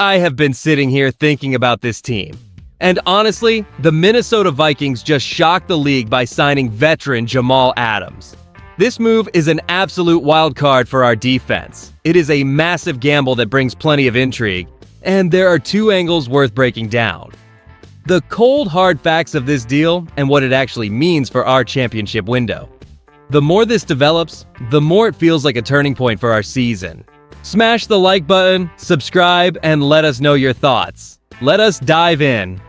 I have been sitting here thinking about this team. And honestly, the Minnesota Vikings just shocked the league by signing veteran Jamal Adams. This move is an absolute wild card for our defense. It is a massive gamble that brings plenty of intrigue, and there are two angles worth breaking down. The cold, hard facts of this deal and what it actually means for our championship window. The more this develops, the more it feels like a turning point for our season. Smash the like button, subscribe, and let us know your thoughts. Let us dive in.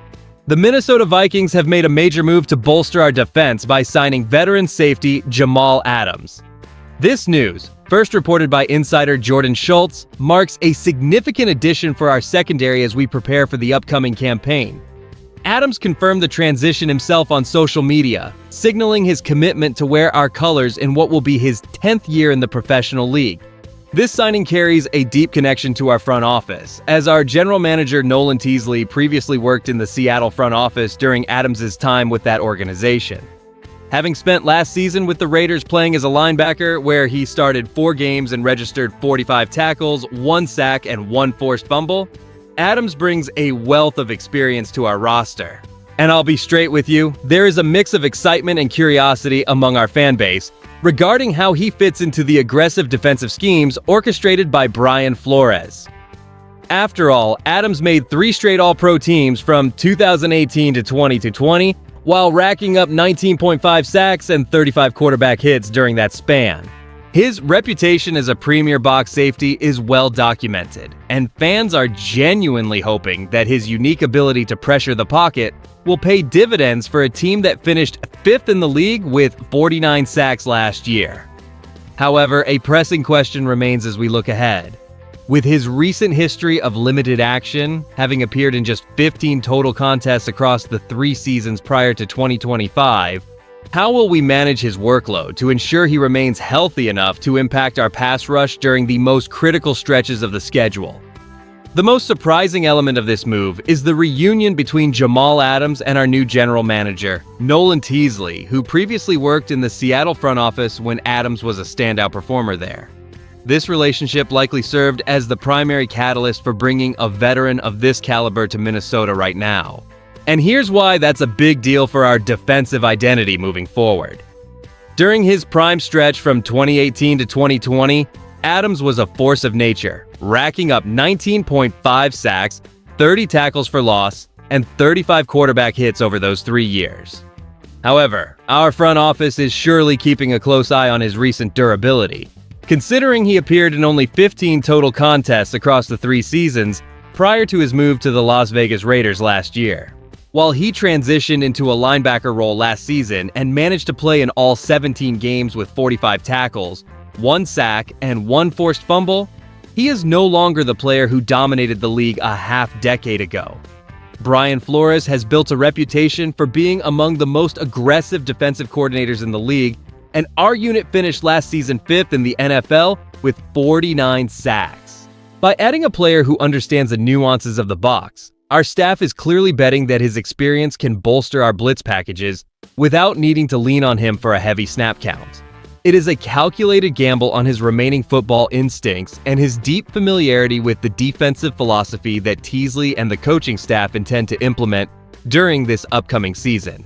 The Minnesota Vikings have made a major move to bolster our defense by signing veteran safety Jamal Adams. This news, first reported by insider Jordan Schultz, marks a significant addition for our secondary as we prepare for the upcoming campaign. Adams confirmed the transition himself on social media, signaling his commitment to wear our colors in what will be his 10th year in the professional league. This signing carries a deep connection to our front office, as our general manager Nolan Teasley previously worked in the Seattle front office during Adams' time with that organization. Having spent last season with the Raiders playing as a linebacker, where he started 4 games and registered 45 tackles, 1 sack, and 1 forced fumble, Adams brings a wealth of experience to our roster. And I'll be straight with you, there is a mix of excitement and curiosity among our fan base regarding how he fits into the aggressive defensive schemes orchestrated by Brian Flores. After all, Adams made 3 straight All-Pro teams from 2018 to 2020, while racking up 19.5 sacks and 35 quarterback hits during that span. His reputation as a premier box safety is well documented, and fans are genuinely hoping that his unique ability to pressure the pocket will pay dividends for a team that finished 5th in the league with 49 sacks last year. However, a pressing question remains as we look ahead. With his recent history of limited action, having appeared in just 15 total contests across the 3 seasons prior to 2025, how will we manage his workload to ensure he remains healthy enough to impact our pass rush during the most critical stretches of the schedule? The most surprising element of this move is the reunion between Jamal Adams and our new general manager, Nolan Teasley, who previously worked in the Seattle front office when Adams was a standout performer there. This relationship likely served as the primary catalyst for bringing a veteran of this caliber to Minnesota right now. And here's why that's a big deal for our defensive identity moving forward. During his prime stretch from 2018 to 2020, Adams was a force of nature, racking up 19.5 sacks, 30 tackles for loss, and 35 quarterback hits over those 3 years. However, our front office is surely keeping a close eye on his recent durability, considering he appeared in only 15 total contests across the 3 seasons prior to his move to the Las Vegas Raiders last year. While he transitioned into a linebacker role last season and managed to play in all 17 games with 45 tackles, 1 sack, and 1 forced fumble, he is no longer the player who dominated the league a half-decade ago. Brian Flores has built a reputation for being among the most aggressive defensive coordinators in the league, and our unit finished last season 5th in the NFL with 49 sacks. By adding a player who understands the nuances of the box, our staff is clearly betting that his experience can bolster our blitz packages without needing to lean on him for a heavy snap count. It is a calculated gamble on his remaining football instincts and his deep familiarity with the defensive philosophy that Teasley and the coaching staff intend to implement during this upcoming season.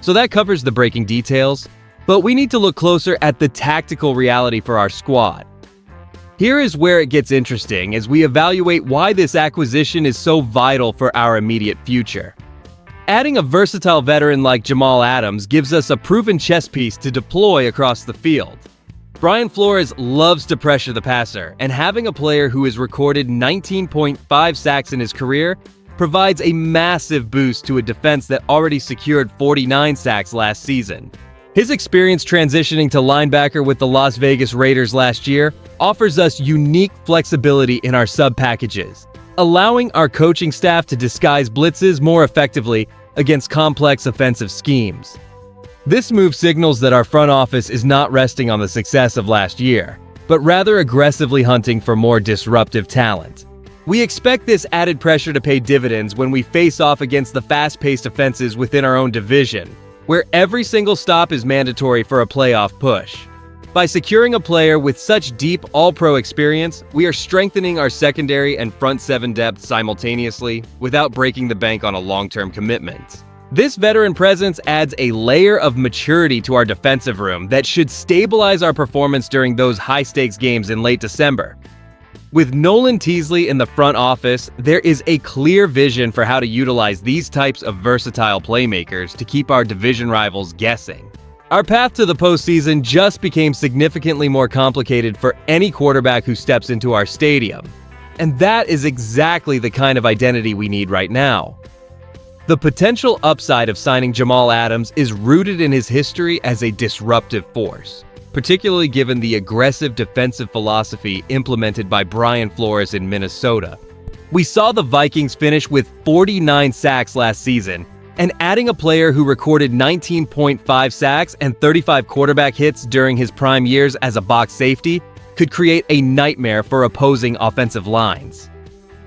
So that covers the breaking details, but we need to look closer at the tactical reality for our squad. Here is where it gets interesting as we evaluate why this acquisition is so vital for our immediate future. Adding a versatile veteran like Jamal Adams gives us a proven chess piece to deploy across the field. Brian Flores loves to pressure the passer, and having a player who has recorded 19.5 sacks in his career provides a massive boost to a defense that already secured 49 sacks last season. His experience transitioning to linebacker with the Las Vegas Raiders last year offers us unique flexibility in our sub-packages, allowing our coaching staff to disguise blitzes more effectively against complex offensive schemes. This move signals that our front office is not resting on the success of last year, but rather aggressively hunting for more disruptive talent. We expect this added pressure to pay dividends when we face off against the fast-paced offenses within our own division, where every single stop is mandatory for a playoff push. By securing a player with such deep All-Pro experience, we are strengthening our secondary and front seven depth simultaneously without breaking the bank on a long-term commitment. This veteran presence adds a layer of maturity to our defensive room that should stabilize our performance during those high-stakes games in late December. With Nolan Teasley in the front office, there is a clear vision for how to utilize these types of versatile playmakers to keep our division rivals guessing. Our path to the postseason just became significantly more complicated for any quarterback who steps into our stadium. And that is exactly the kind of identity we need right now. The potential upside of signing Jamal Adams is rooted in his history as a disruptive force, particularly given the aggressive defensive philosophy implemented by Brian Flores in Minnesota. We saw the Vikings finish with 49 sacks last season, and adding a player who recorded 19.5 sacks and 35 quarterback hits during his prime years as a box safety could create a nightmare for opposing offensive lines.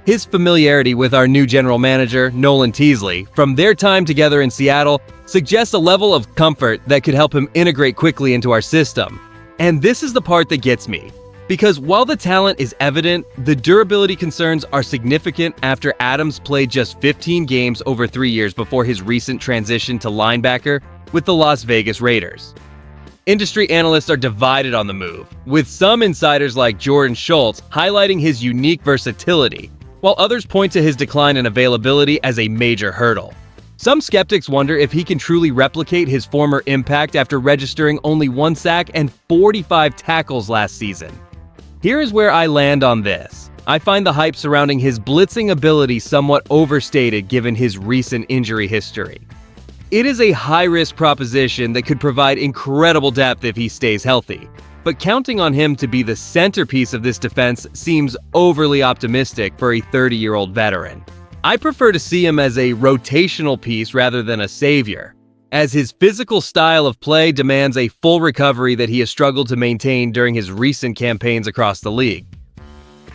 His familiarity with our new general manager, Nolan Teasley, from their time together in Seattle, suggests a level of comfort that could help him integrate quickly into our system. And this is the part that gets me. Because while the talent is evident, the durability concerns are significant after Adams played just 15 games over 3 years before his recent transition to linebacker with the Las Vegas Raiders. Industry analysts are divided on the move, with some insiders like Jordan Schultz highlighting his unique versatility, while others point to his decline in availability as a major hurdle. Some skeptics wonder if he can truly replicate his former impact after registering only 1 sack and 45 tackles last season. Here is where I land on this. I find the hype surrounding his blitzing ability somewhat overstated given his recent injury history. It is a high-risk proposition that could provide incredible depth if he stays healthy, but counting on him to be the centerpiece of this defense seems overly optimistic for a 30-year-old veteran. I prefer to see him as a rotational piece rather than a savior, as his physical style of play demands a full recovery that he has struggled to maintain during his recent campaigns across the league.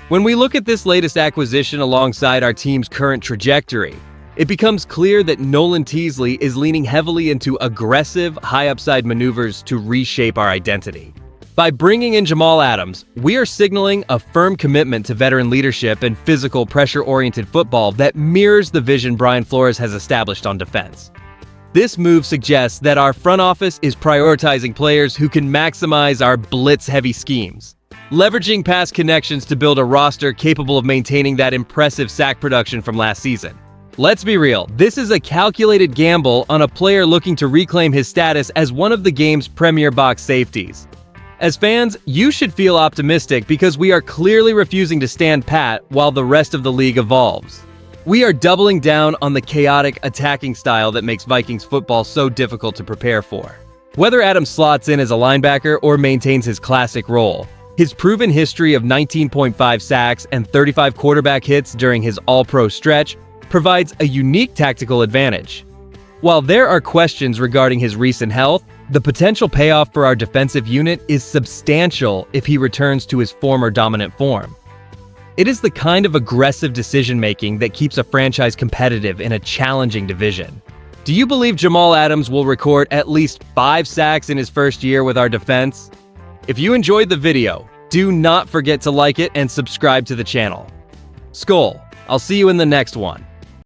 When we look at this latest acquisition alongside our team's current trajectory, it becomes clear that Nolan Teasley is leaning heavily into aggressive, high-upside maneuvers to reshape our identity. By bringing in Jamal Adams, we are signaling a firm commitment to veteran leadership and physical, pressure-oriented football that mirrors the vision Brian Flores has established on defense. This move suggests that our front office is prioritizing players who can maximize our blitz-heavy schemes, leveraging past connections to build a roster capable of maintaining that impressive sack production from last season. Let's be real, this is a calculated gamble on a player looking to reclaim his status as one of the game's premier box safeties. As fans, you should feel optimistic because we are clearly refusing to stand pat while the rest of the league evolves. We are doubling down on the chaotic attacking style that makes Vikings football so difficult to prepare for. Whether Adams slots in as a linebacker or maintains his classic role, his proven history of 19.5 sacks and 35 quarterback hits during his All-Pro stretch provides a unique tactical advantage. While there are questions regarding his recent health, the potential payoff for our defensive unit is substantial if he returns to his former dominant form. It is the kind of aggressive decision-making that keeps a franchise competitive in a challenging division. Do you believe Jamal Adams will record at least 5 sacks in his first year with our defense? If you enjoyed the video, do not forget to like it and subscribe to the channel. Skol, I'll see you in the next one.